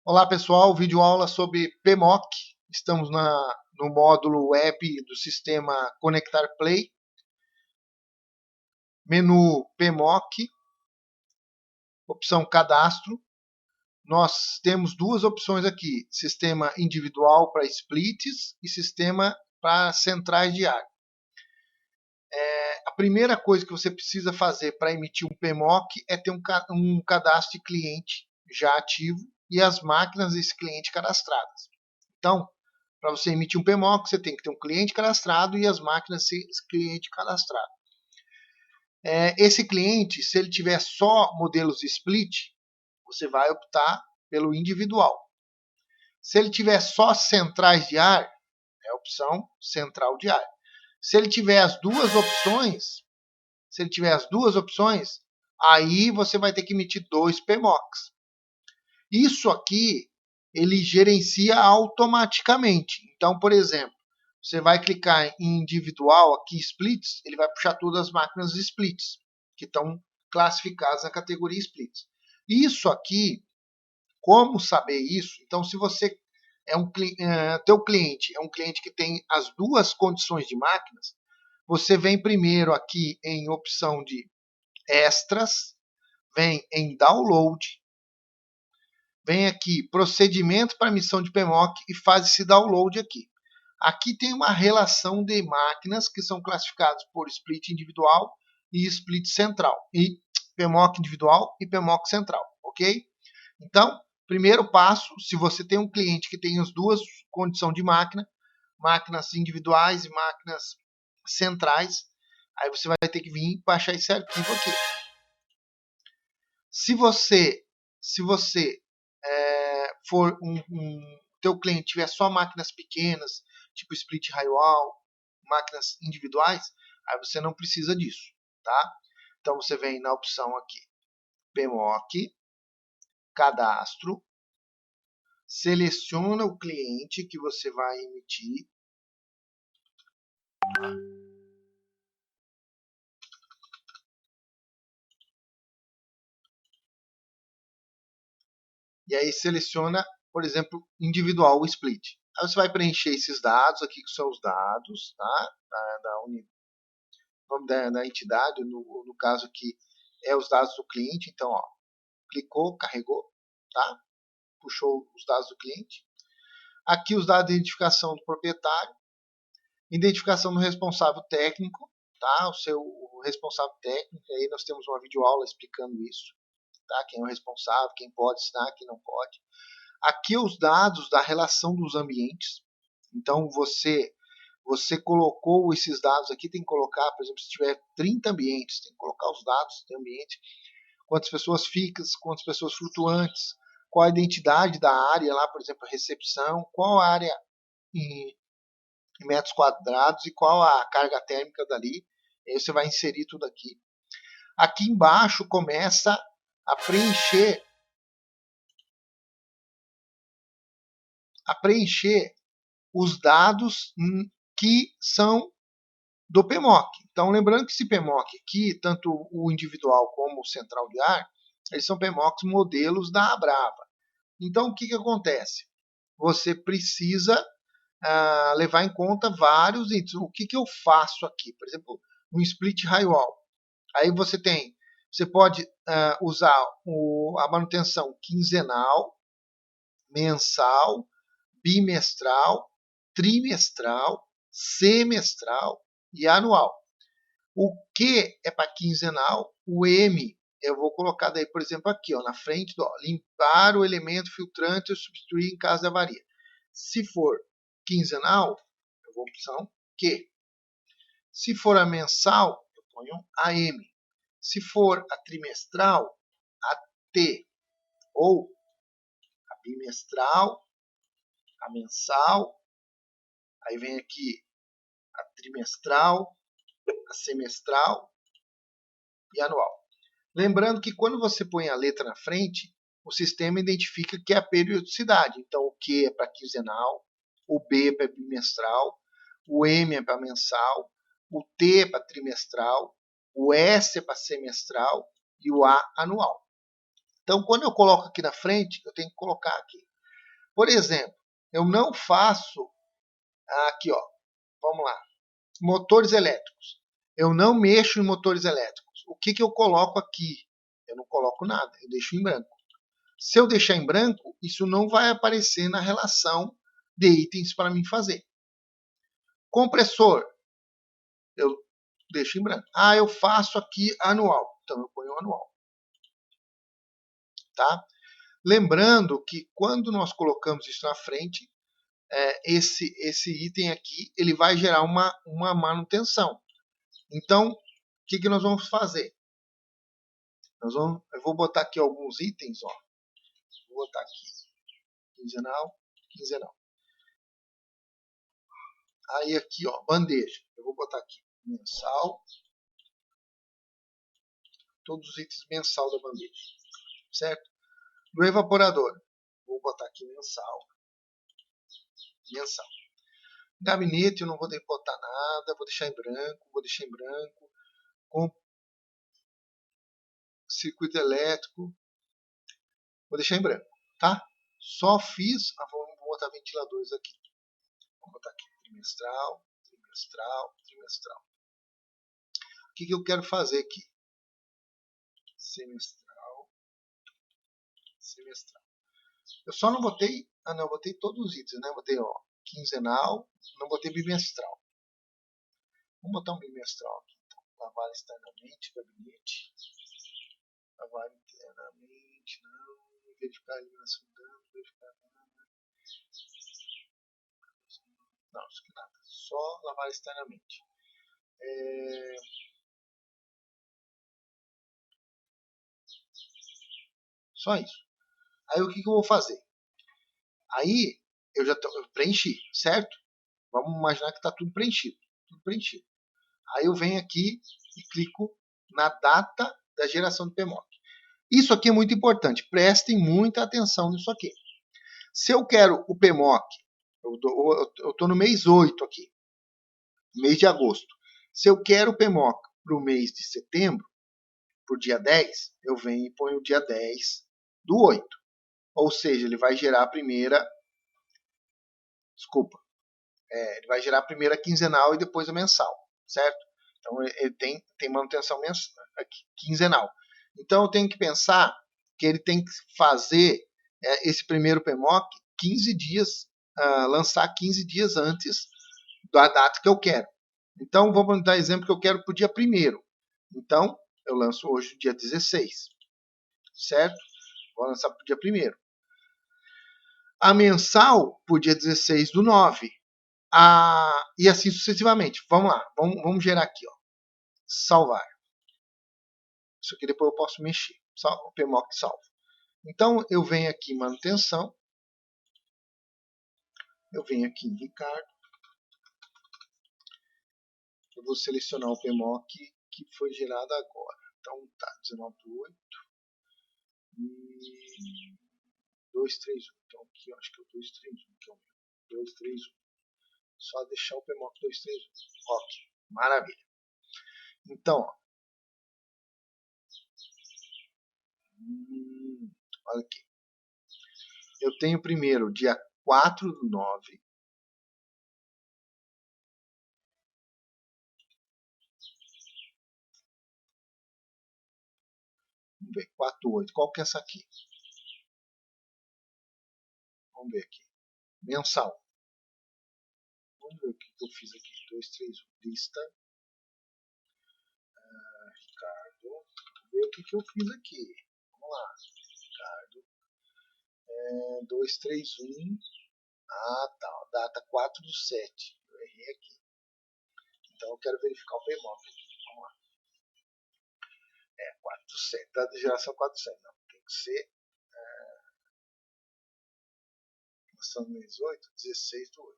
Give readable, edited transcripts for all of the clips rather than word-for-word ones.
Olá pessoal, vídeo aula sobre PMOC. Estamos no módulo web do sistema Conectar Play. Menu PMOC, opção Cadastro. Nós temos duas opções aqui, sistema individual para splits e sistema para centrais de ar. A primeira coisa que você precisa fazer para emitir um PMOC é ter um cadastro de cliente já ativo e as máquinas desse cliente cadastradas. Então, para você emitir um PMOC, você tem que ter um cliente cadastrado e as máquinas desse cliente cadastrado. Esse cliente, se ele tiver só modelos split, você vai optar pelo individual. Se ele tiver só centrais de ar, é a opção central de ar. Se ele tiver as duas opções, aí você vai ter que emitir 2 PMOCs. Isso aqui, ele gerencia automaticamente. Então, por exemplo, você vai clicar em individual, aqui splits, ele vai puxar todas as máquinas splits, que estão classificadas na categoria splits. Isso aqui, como saber isso? Então, se você teu cliente é um cliente que tem as duas condições de máquinas, você vem primeiro aqui em opção de extras, vem em download, vem aqui procedimento para emissão de PMOC e faz esse download aqui. Aqui tem uma relação de máquinas que são classificadas por split individual e split central, e PMOC individual e PMOC central, ok? Então, primeiro passo, se você tem um cliente que tem as duas condições de máquinas individuais e máquinas centrais, aí você vai ter que vir baixar esse arquivo aqui. Se você for teu cliente tiver só máquinas pequenas, tipo split Highwall, máquinas individuais, aí você não precisa disso, tá? Então você vem na opção aqui, PMOC, cadastro, seleciona o cliente que você vai emitir. E aí seleciona, por exemplo, individual ou split. Aí você vai preencher esses dados aqui, que são os dados, tá? da entidade, no caso aqui é os dados do cliente. Então, ó, clicou, carregou, tá? Puxou os dados do cliente. Aqui os dados de identificação do proprietário, identificação do responsável técnico, tá? O responsável técnico, aí nós temos uma videoaula explicando isso, tá? Quem é o responsável, quem pode assinar, quem não pode. Aqui os dados da relação dos ambientes. Então você colocou esses dados aqui, tem que colocar, por exemplo, se tiver 30 ambientes, tem que colocar os dados do ambiente, quantas pessoas fixas, quantas pessoas flutuantes, qual a identidade da área lá, por exemplo, a recepção, qual a área em metros quadrados e qual a carga térmica dali. Aí você vai inserir tudo aqui. Aqui embaixo começa a preencher os dados que são do PMOC. Então, lembrando que esse PMOC aqui, tanto o individual como o central de ar, eles são PMOCs modelos da Abrava. Então, o que acontece? Você precisa levar em conta vários itens. O que eu faço aqui? Por exemplo, um split Highwall. Aí você pode usar a manutenção quinzenal, mensal, bimestral, trimestral, semestral e anual. O Q é para quinzenal, o M eu vou colocar daí, por exemplo, aqui, ó, na frente do limpar o elemento filtrante e substituir em caso de avaria. Se for quinzenal, eu vou opção Q. Se for a mensal, eu ponho a M. Se for a trimestral, a T. Ou a bimestral, a mensal, aí vem aqui a trimestral, a semestral e anual. Lembrando que quando você põe a letra na frente, o sistema identifica que é a periodicidade. Então, o Q é para quinzenal, o B é para bimestral, o M é para mensal, o T é para trimestral, o S é para semestral e o A anual. Então, quando eu coloco aqui na frente, eu tenho que colocar aqui Por exemplo, eu não faço aqui, ó, vamos lá, motores elétricos. Eu não mexo em motores elétricos. O que eu coloco aqui? Eu não coloco nada, eu deixo em branco. Se eu deixar em branco, isso não vai aparecer na relação de itens para mim fazer. Compressor, eu deixo em branco. Ah, eu faço aqui anual. Então eu ponho anual. Tá? Lembrando que quando nós colocamos isso na frente, esse item aqui ele vai gerar uma manutenção. Então, o que nós vamos fazer? Eu vou botar aqui alguns itens. Ó. Vou botar aqui quinzenal, quinzenal. Aí aqui, ó, bandeja. Eu vou botar aqui mensal. Todos os itens mensal da bandeja. Certo? No evaporador, vou botar aqui mensal. Mensal. Gabinete, eu não vou botar nada. Vou deixar em branco. Com circuito elétrico, vou deixar em branco. Tá? Só fiz. Vou botar ventiladores aqui. Vou botar aqui trimestral, trimestral, trimestral. O que eu quero fazer aqui? Semestral, semestral. Eu só não botei, não, eu botei todos os itens, né? Botei, ó, quinzenal, não botei bimestral. Vamos botar um bimestral aqui, então. Lavar externamente, gabinete. Lavar internamente, não. Verificar a eliminação de dano, verificar nada. Não, isso aqui nada. Só lavar externamente. Só isso. Aí o que eu vou fazer? Aí eu já preenchi, certo? Vamos imaginar que está tudo preenchido. Tudo preenchido. Aí eu venho aqui e clico na data da geração do PMOC. Isso aqui é muito importante. Prestem muita atenção nisso aqui. Se eu quero o PMOC, eu estou no mês 8 aqui, mês de agosto. Se eu quero o PMOC para o mês de setembro, por dia 10, eu venho e ponho o dia 10 do 8. Ou seja, ele vai gerar a primeira... Desculpa. Ele vai gerar a primeira quinzenal e depois a mensal, certo? Então ele tem manutenção quinzenal. Então eu tenho que pensar que ele tem que fazer esse primeiro PMOC 15 dias, lançar 15 dias antes da data que eu quero. Então vamos dar exemplo que eu quero para o dia 1º. Então eu lanço hoje dia 16, certo? Vou lançar para o dia 1º. A mensal para o dia 16 do 9. E assim sucessivamente. Vamos lá, vamos gerar aqui, ó. Salvar. Isso aqui depois eu posso mexer. O PMOC salvo. Então eu venho aqui em manutenção. Eu venho aqui em Ricardo. Eu vou selecionar o PMOC que foi gerado agora. Então tá, 19.8 e 231. Então aqui eu acho que é o 231, que é o 231. Só deixar o PMOC 231. Ok, maravilha. Então, ó. Olha aqui. Eu tenho primeiro dia 4 do 9. Vamos ver, 4, 8. Qual que é essa aqui? Vamos ver aqui. Mensal. Vamos ver o que eu fiz aqui. 2, 3, 1. Lista. Ricardo. Vamos ver o que eu fiz aqui. Vamos lá. Ricardo. 2, 3, 1. Ah, tá. Data 4 do 7. Eu errei aqui. Então eu quero verificar o PMOC aqui. Vamos lá. 4 do 7. Data de geração 4 do 7. Não, tem que ser. Nós estamos no mês 8, 16 do 8.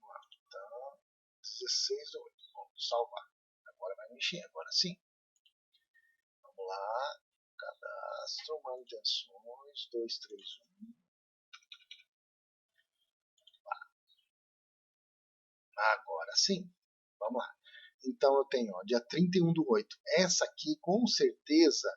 Vamos lá. Então, 16 do 8. Vamos salvar. Agora vai mexer. Agora sim. Vamos lá. Cadastro, manutenções, 2, 3, 1. Agora sim. Vamos lá. Então eu tenho, ó, dia 31 do 8. Essa aqui, com certeza,